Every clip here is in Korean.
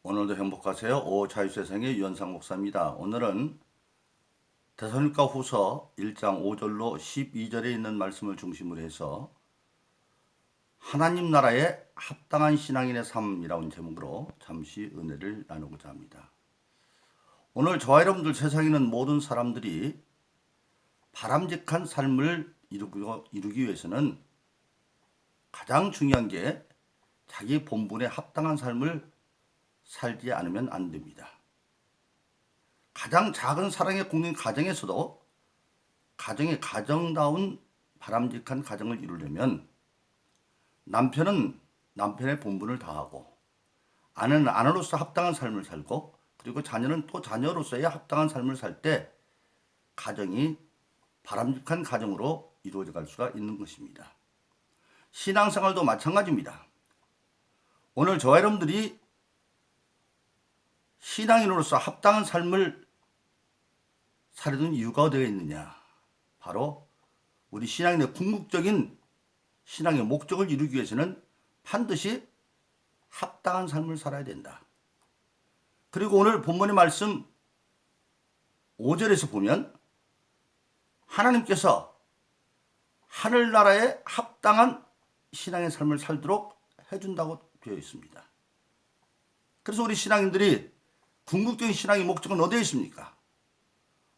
오늘도 행복하세요. 오자유세상의 유현상 목사입니다. 오늘은 데살로니가 후서 1장 5절로 12절에 있는 말씀을 중심으로 해서 하나님 나라에 합당한 신앙인의 삶이라는 제목으로 잠시 은혜를 나누고자 합니다. 오늘 저와 여러분들 세상에 있는 모든 사람들이 바람직한 삶을 이루기 위해서는 가장 중요한 게 자기 본분에 합당한 삶을 살지 않으면 안 됩니다. 가장 작은 사랑의 국민 가정에서도 가정의 가정다운 바람직한 가정을 이루려면 남편은 남편의 본분을 다하고 아내는 아내로서 합당한 삶을 살고 그리고 자녀는 또 자녀로서의 합당한 삶을 살 때 가정이 바람직한 가정으로 이루어져 갈 수가 있는 것입니다. 신앙생활도 마찬가지입니다. 오늘 저와 여러분들이 신앙인으로서 합당한 삶을 살려는 이유가 어디에 있느냐? 바로 우리 신앙인의 궁극적인 신앙의 목적을 이루기 위해서는 반드시 합당한 삶을 살아야 된다. 그리고 오늘 본문의 말씀 5절에서 보면 하나님께서 하늘나라에 합당한 신앙의 삶을 살도록 해준다고 되어 있습니다. 그래서 우리 신앙인들이 궁극적인 신앙의 목적은 어디에 있습니까?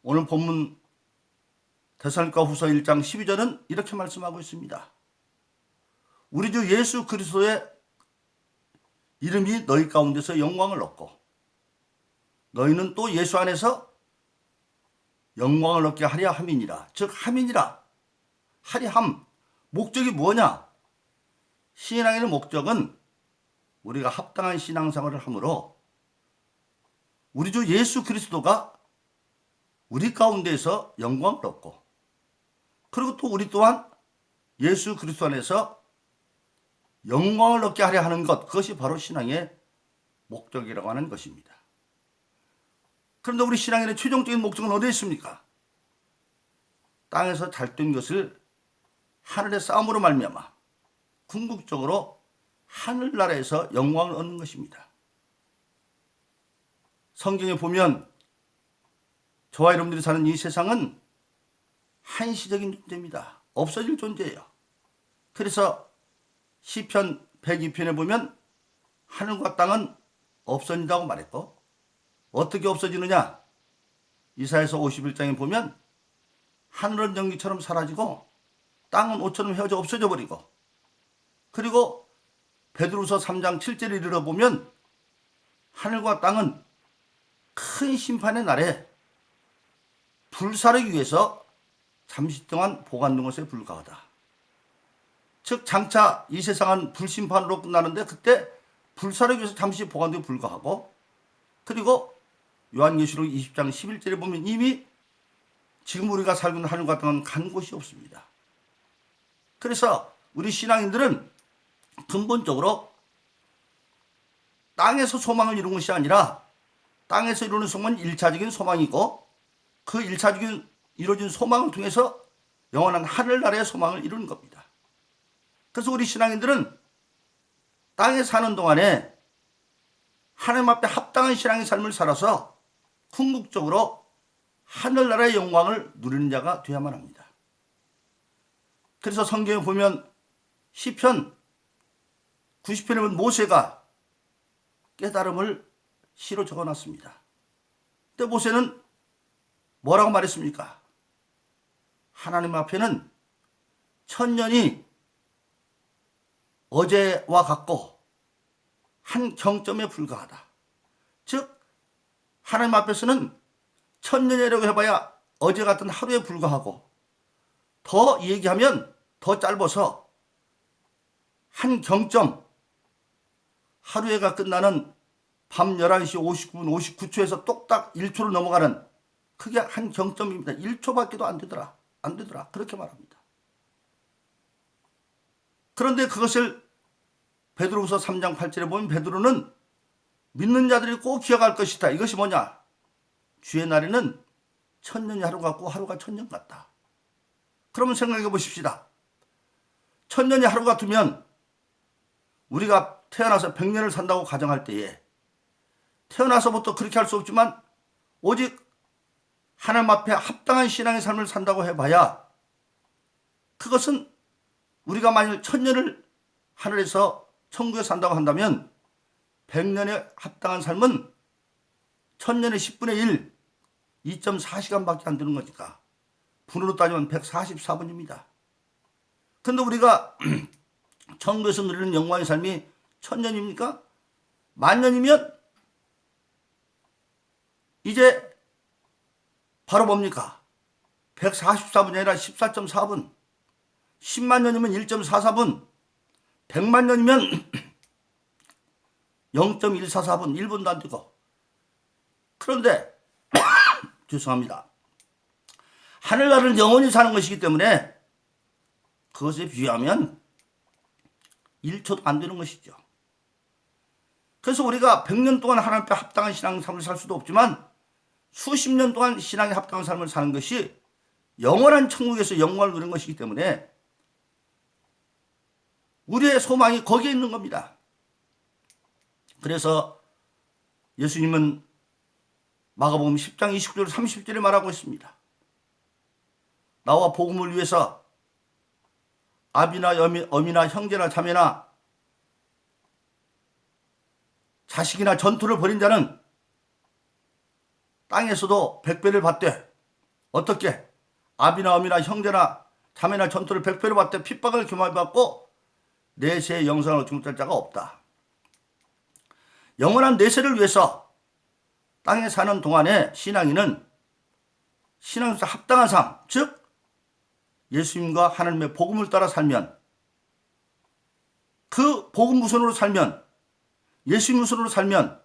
오늘 본문 데살로니가 후서 1장 12절은 이렇게 말씀하고 있습니다. 우리 주 예수 그리스도의 이름이 너희 가운데서 영광을 얻고 너희는 또 예수 안에서 영광을 얻게 하려 함이니라. 즉 함이니라. 하려 함. 목적이 뭐냐? 신앙의 목적은 우리가 합당한 신앙생활을 함으로 우리 주 예수 그리스도가 우리 가운데에서 영광을 얻고 그리고 또 우리 또한 예수 그리스도 안에서 영광을 얻게 하려 하는 것, 그것이 바로 신앙의 목적이라고 하는 것입니다. 그런데 우리 신앙인의 최종적인 목적은 어디에 있습니까? 땅에서 잘 된 것을 하늘의 싸움으로 말미암아 궁극적으로 하늘나라에서 영광을 얻는 것입니다. 성경에 보면 저와 여러분들이 사는 이 세상은 한시적인 존재입니다. 없어질 존재예요. 그래서 시편 102편에 보면 하늘과 땅은 없어진다고 말했고 어떻게 없어지느냐? 이사야서 51장에 보면 하늘은 전기처럼 사라지고 땅은 옷처럼 헤어져 없어져 버리고 그리고 베드로서 3장 7절에 이르러 보면 하늘과 땅은 큰 심판의 날에 불사르기 위해서 잠시 동안 보관된 것에 불과하다. 즉 장차 이 세상은 불심판으로 끝나는데 그때 불사르기 위해서 잠시 보관되어 불과하고 그리고 요한계시록 20장 11절에 보면 이미 지금 우리가 살고 있는 하늘과 땅은 간 곳이 없습니다. 그래서 우리 신앙인들은 근본적으로 땅에서 소망을 이루는 것이 아니라 땅에서 이루는 소망은 1차적인 소망이고 그 1차적인 이루어진 소망을 통해서 영원한 하늘나라의 소망을 이루는 겁니다. 그래서 우리 신앙인들은 땅에 사는 동안에 하나님 앞에 합당한 신앙의 삶을 살아서 궁극적으로 하늘나라의 영광을 누리는 자가 되어야만 합니다. 그래서 성경에 보면 시편 90편에 보면 모세가 깨달음을 시로 적어놨습니다. 근데 모세는 뭐라고 말했습니까? 하나님 앞에는 천년이 어제와 같고 한 경점에 불과하다. 즉 하나님 앞에서는 천년이라고 해봐야 어제 같은 하루에 불과하고 더 얘기하면 더 짧아서 한 경점 하루에가 끝나는 밤 11시 59분 59초에서 똑딱 1초로 넘어가는 그게 한 경점입니다. 1초밖에도 안 되더라. 그렇게 말합니다. 그런데 그것을 베드로후서 3장 8절에 보면 베드로는 믿는 자들이 꼭 기억할 것이다. 이것이 뭐냐? 주의 날에는 천년이 하루 같고 하루가 천년 같다. 그러면 생각해 보십시다. 천년이 하루 같으면 우리가 태어나서 100년을 산다고 가정할 때에 태어나서부터 그렇게 할 수 없지만 오직 하나님 앞에 합당한 신앙의 삶을 산다고 해봐야 그것은 우리가 만일 천년을 하늘에서 천국에 산다고 한다면 100년에 합당한 삶은 천년의 10분의 1, 2.4시간밖에 안 되는 거니까 분으로 따지면 144분입니다. 근데 우리가 천국에서 누리는 영광의 삶이 천년입니까? 만년이면 이제 바로 뭡니까? 144분이 아니라 14.4분, 10만 년이면 1.44분, 100만 년이면 0.144분, 1분도 안 되고. 그런데 죄송합니다. 하늘나라를 영원히 사는 것이기 때문에 그것에 비하면 1초도 안 되는 것이죠. 그래서 우리가 100년 동안 하나님 앞에 합당한 신앙 삶을 살 수도 없지만 수십 년 동안 신앙에 합당한 삶을 사는 것이 영원한 천국에서 영광을 누리는 것이기 때문에 우리의 소망이 거기에 있는 겁니다. 그래서 예수님은 마가복음 10장 29절 30절에 말하고 있습니다. 나와 복음을 위해서 아비나 어미나 형제나 자매나 자식이나 전투를 벌인 자는 땅에서도 100배를 받되 어떻게? 아비나 어미나 형제나 자매나 전투를 100배를 받되 핍박을 교만히 받고 내세의 영생을 얻지 못할 자가 없다. 영원한 내세를 위해서 땅에 사는 동안에 신앙인은 신앙에서 합당한 삶, 즉 예수님과 하나님의 복음을 따라 살면 그 복음 우선으로 살면 예수님 우선으로 살면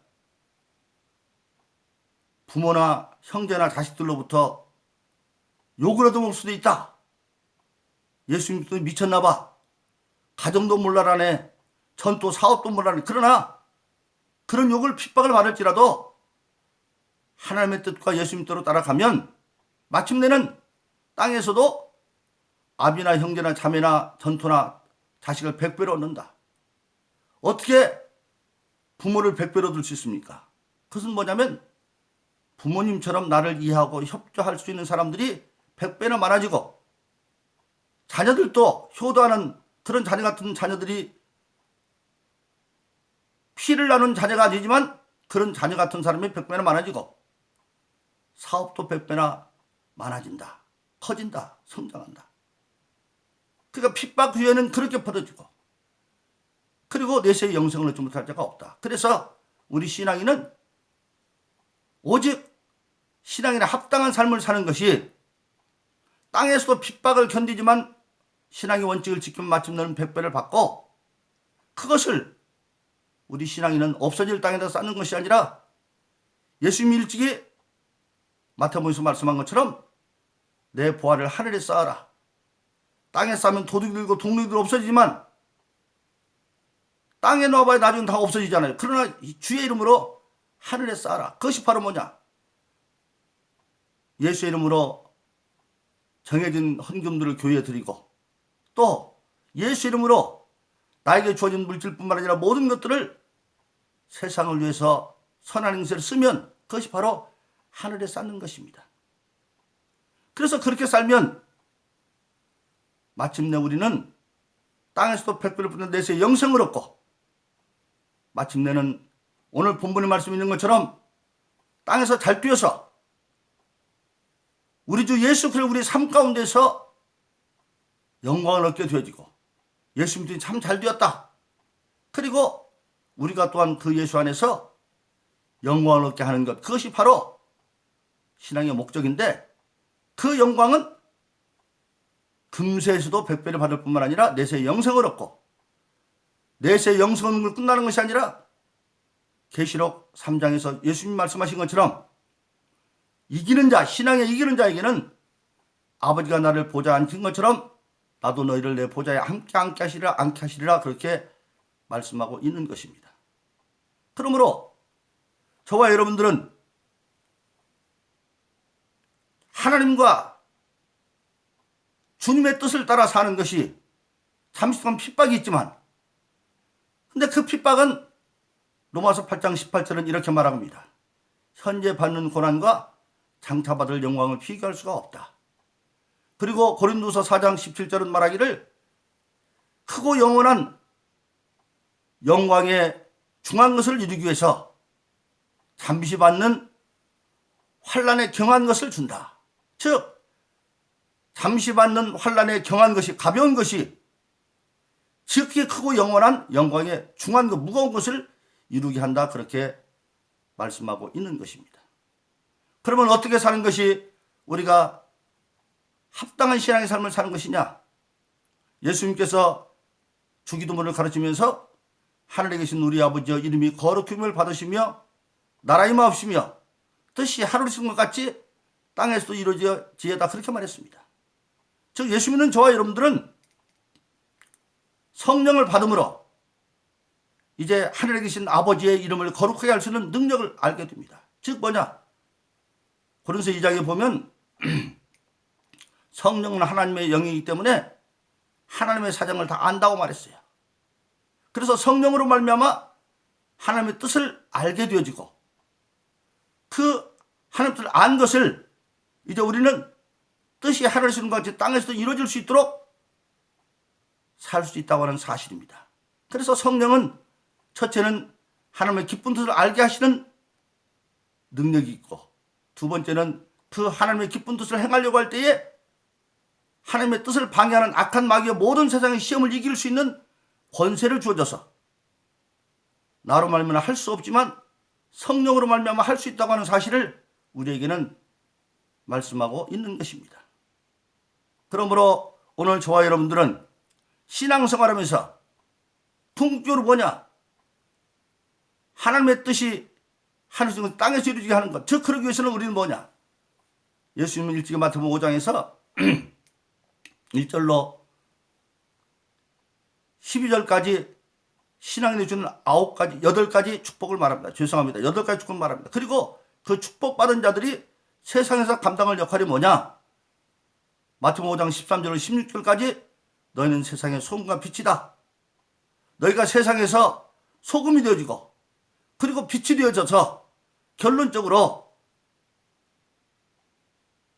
부모나 형제나 자식들로부터 욕을 얻어먹을 수도 있다. 예수님도 미쳤나 봐. 가정도 몰라라네. 전도 사업도 몰라라네. 그러나 그런 욕을 핍박을 받을지라도 하나님의 뜻과 예수님 뜻으로 따라가면 마침내는 땅에서도 아비나 형제나 자매나 전토나 자식을 100배로 얻는다. 어떻게 부모를 100배로 얻을 수 있습니까? 그것은 뭐냐면 부모님처럼 나를 이해하고 협조할 수 있는 사람들이 100배나 많아지고 자녀들도 효도하는 그런 자녀 같은 자녀들이 피를 나눈 자녀가 아니지만 그런 자녀 같은 사람이 100배나 많아지고 사업도 100배나 많아진다. 커진다. 성장한다. 그러니까 핍박 후에는 그렇게 벌어지고 그리고 내세의 영생을 얻지 못할 자가 없다. 그래서 우리 신앙인은 오직 신앙인의 합당한 삶을 사는 것이 땅에서도 핍박을 견디지만 신앙의 원칙을 지키면 마침내는 100배를 받고 그것을 우리 신앙인은 없어질 땅에다 쌓는 것이 아니라 예수님이 일찍이 마태복음에서 말씀한 것처럼 내 보화를 하늘에 쌓아라. 땅에 쌓으면 도둑이 들고 동물들 없어지지만 땅에 넣어봐야 나중에 다 없어지잖아요. 그러나 주의 이름으로 하늘에 쌓아라. 그것이 바로 뭐냐? 예수의 이름으로 정해진 헌금들을 교회에 드리고 또 예수 이름으로 나에게 주어진 물질뿐만 아니라 모든 것들을 세상을 위해서 선한 행세를 쓰면 그것이 바로 하늘에 쌓는 것입니다. 그래서 그렇게 살면 마침내 우리는 땅에서도 100배를 받는 내세의 영생을 얻고 마침내는 오늘 본문의 말씀이 있는 것처럼 땅에서 잘 뛰어서 우리 주 예수 그리스도 우리 삶 가운데서 영광을 얻게 되어지고 예수 믿음이 참 잘 되었다. 그리고 우리가 또한 그 예수 안에서 영광을 얻게 하는 것 그것이 바로 신앙의 목적인데 그 영광은 금세에서도 100배를 받을 뿐만 아니라 내세의 영생을 얻고 내세의 영생을 끝나는 것이 아니라 계시록 3장에서 예수님 말씀하신 것처럼 이기는 자, 신앙에 이기는 자에게는 아버지가 나를 보좌에 앉힌 것처럼 나도 너희를 내 보좌에 함께 앉게 하시리라 그렇게 말씀하고 있는 것입니다. 그러므로 저와 여러분들은 하나님과 주님의 뜻을 따라 사는 것이 잠시 동안 핍박이 있지만 근데 그 핍박은 로마서 8장 18절은 이렇게 말합니다. 현재 받는 고난과 장차 받을 영광을 비교할 수가 없다. 그리고 고린도서 4장 17절은 말하기를 크고 영원한 영광의 중한 것을 이루기 위해서 잠시 받는 환난에 경한 것을 준다. 즉 잠시 받는 환난에 경한 것이 가벼운 것이 지극히 크고 영원한 영광의 중한 것 무거운 것을 이루게 한다. 그렇게 말씀하고 있는 것입니다. 그러면 어떻게 사는 것이 우리가 합당한 신앙의 삶을 사는 것이냐? 예수님께서 주기도문을 가르치면서 하늘에 계신 우리 아버지여 이름이 거룩힘을 받으시며 나라 임하옵시며 뜻이 하늘에 있는 것 같이 땅에서도 이루어지어다 그렇게 말했습니다. 즉 예수 믿는 저와 여러분들은 성령을 받음으로 이제 하늘에 계신 아버지의 이름을 거룩하게 할 수 있는 능력을 알게 됩니다. 즉 뭐냐? 고린도서 2장에 보면 성령은 하나님의 영이기 때문에 하나님의 사정을 다 안다고 말했어요. 그래서 성령으로 말미암아 하나님의 뜻을 알게 되어지고 그 하나님의 뜻을 안 것을 이제 우리는 뜻이 하늘에서 있는 것 같이 땅에서도 이루어질 수 있도록 살 수 있다고 하는 사실입니다. 그래서 성령은 첫째는 하나님의 기쁜 뜻을 알게 하시는 능력이 있고 두 번째는 그 하나님의 기쁜 뜻을 행하려고 할 때에 하나님의 뜻을 방해하는 악한 마귀의 모든 세상의 시험을 이길 수 있는 권세를 주어져서 나로 말미암아 할 수 없지만 성령으로 말미암아 할 수 있다고 하는 사실을 우리에게는 말씀하고 있는 것입니다. 그러므로 오늘 저와 여러분들은 신앙생활하면서 궁극적으로 뭐냐? 하나님의 뜻이 하늘에서 땅에서 이루어지게 하는 것. 즉 그러기 위해서는 우리는 뭐냐? 예수님은 일찍이 마태복음 5장에서 1절로 12절까지 신앙이 내주는 8가지 축복을 말합니다. 죄송합니다. 8가지 축복을 말합니다. 그리고 그 축복받은 자들이 세상에서 감당할 역할이 뭐냐? 마태복음 5장 13절로 16절까지 너희는 세상의 소금과 빛이다. 너희가 세상에서 소금이 되어지고 그리고 빛이 되어져서 결론적으로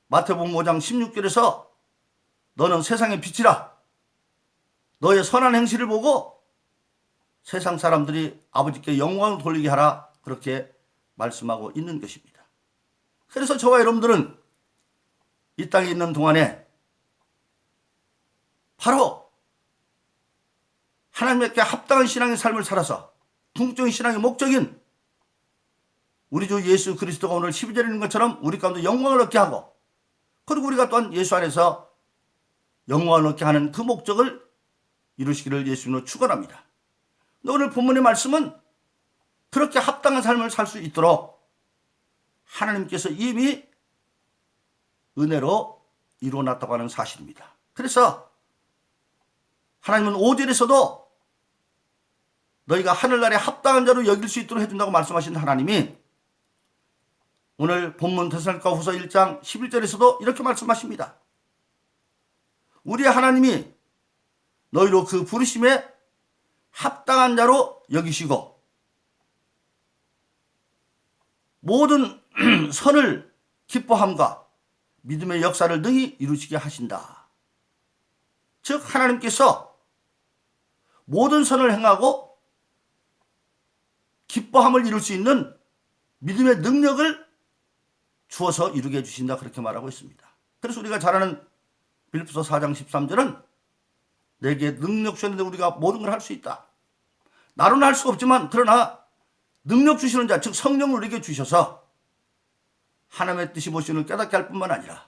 마태복음 5장 16절에서 너는 세상의 빛이라. 너의 선한 행실을 보고 세상 사람들이 아버지께 영광을 돌리게 하라. 그렇게 말씀하고 있는 것입니다. 그래서 저와 여러분들은 이 땅에 있는 동안에 바로 하나님께 합당한 신앙의 삶을 살아서 궁극적인 신앙의 목적인 우리 주 예수 그리스도가 오늘 12절에 있는 것처럼 우리 가운데 영광을 얻게 하고 그리고 우리가 또한 예수 안에서 영광을 얻게 하는 그 목적을 이루시기를 예수님으로 축원합니다. 오늘 본문의 말씀은 그렇게 합당한 삶을 살 수 있도록 하나님께서 이미 은혜로 이루어놨다고 하는 사실입니다. 그래서 하나님은 5절에서도 너희가 하늘나라에 합당한 자로 여길 수 있도록 해준다고 말씀하신 하나님이 오늘 본문 데살로니가후서 1장 11절에서도 이렇게 말씀하십니다. 우리의 하나님이 너희로 그 부르심에 합당한 자로 여기시고 모든 선을 기뻐함과 믿음의 역사를 능히 이루시게 하신다. 즉 하나님께서 모든 선을 행하고 기뻐함을 이룰 수 있는 믿음의 능력을 주어서 이루게 해주신다. 그렇게 말하고 있습니다. 그래서 우리가 잘 아는 빌립보서 4장 13절은 내게 능력 주셨는데 우리가 모든 걸 할 수 있다. 나로는 할 수 없지만 그러나 능력 주시는 자, 즉 성령을 우리에게 주셔서 하나님의 뜻이 무엇인지를 깨닫게 할 뿐만 아니라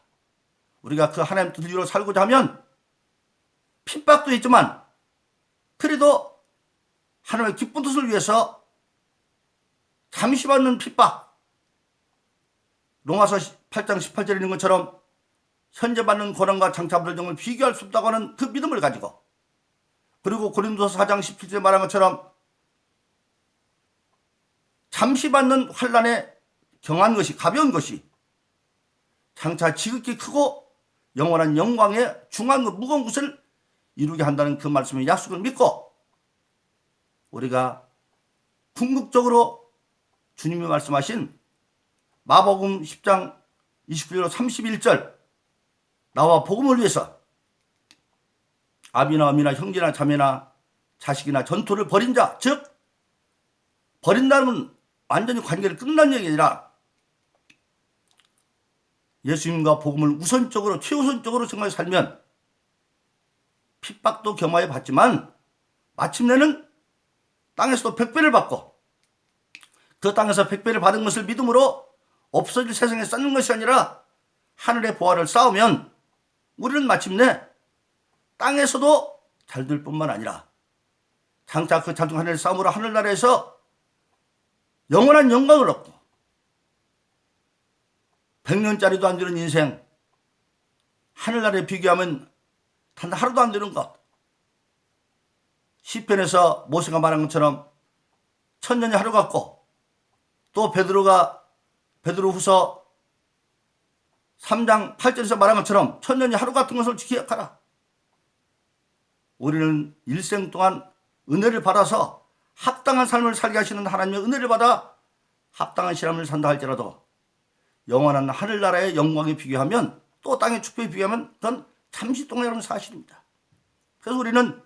우리가 그 하나님의 뜻을 이루어 살고자 하면 핍박도 있지만 그래도 하나님의 기쁜 뜻을 위해서 잠시 받는 핍박, 로마서 8장 18절에 있는 것처럼 현재 받는 고난과 장차 받을 영을 비교할 수 없다고 하는 그 믿음을 가지고 그리고 고린도서 4장 17절에 말한 것처럼 잠시 받는 환난에 경한 것이 가벼운 것이 장차 지극히 크고 영원한 영광의 중한 것 무거운 것을 이루게 한다는 그 말씀의 약속을 믿고 우리가 궁극적으로 주님이 말씀하신 마복음 10장 29절 31절 나와 복음을 위해서 아비나 어미나 형제나 자매나 자식이나 전토를 벌인 자, 즉 버린다는 건 완전히 관계를 끝난 얘기 아니라 예수님과 복음을 우선적으로 최우선적으로 정말 살면 핍박도 겸하여 받지만 마침내는 땅에서도 100배를 받고 그 땅에서 100배를 받은 것을 믿음으로 없어질 세상에 쌓는 것이 아니라 하늘의 보화를 쌓으면 우리는 마침내 땅에서도 잘 될 뿐만 아니라 장차 그 자중 하늘의 싸움으로 하늘나라에서 영원한 영광을 얻고 100년짜리도 안 되는 인생 하늘나라에 비교하면 단 하루도 안 되는 것. 시편에서 모세가 말한 것처럼 천년이 하루 같고 또 베드로후서 3장 8절에서 말한 것처럼 천년이 하루 같은 것을 기억하라. 우리는 일생 동안 은혜를 받아서 합당한 삶을 살게 하시는 하나님의 은혜를 받아 합당한 삶을 산다 할지라도 영원한 하늘나라의 영광에 비교하면 또 땅의 축복에 비교하면 그건 잠시 동안이라는 사실입니다. 그래서 우리는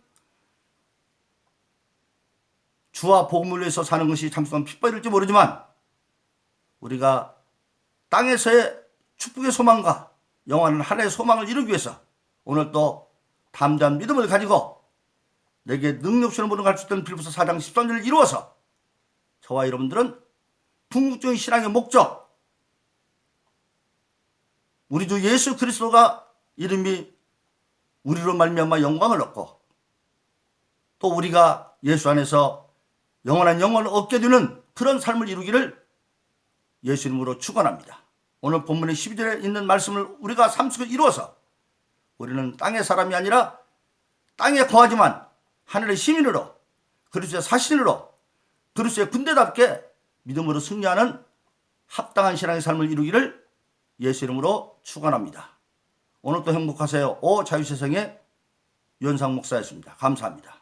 주와 복음을 위해서 사는 것이 잠시 동안 핍박일지 모르지만 우리가 땅에서의 축복의 소망과 영원한 하늘의 소망을 이루기 위해서 오늘 또 담대한 믿음을 가지고 내게 능력 없이는 모든 갈 수 있던 빌립보서 4장 13절을 이루어서 저와 여러분들은 궁극적인 신앙의 목적 우리 주 예수 그리스도가 이름이 우리로 말미암아 영광을 얻고 또 우리가 예수 안에서 영원한 영광을 얻게 되는 그런 삶을 이루기를 예수 이름으로 축원합니다. 오늘 본문의 12절에 있는 말씀을 우리가 삶 속에 이루어서 우리는 땅의 사람이 아니라 땅에 거하지만 하늘의 시민으로 그리스도의 사신으로 그리스도의 군대답게 믿음으로 승리하는 합당한 신앙의 삶을 이루기를 예수 이름으로 축원합니다. 오늘도 행복하세요. 오 자유세상의 유현상 목사였습니다. 감사합니다.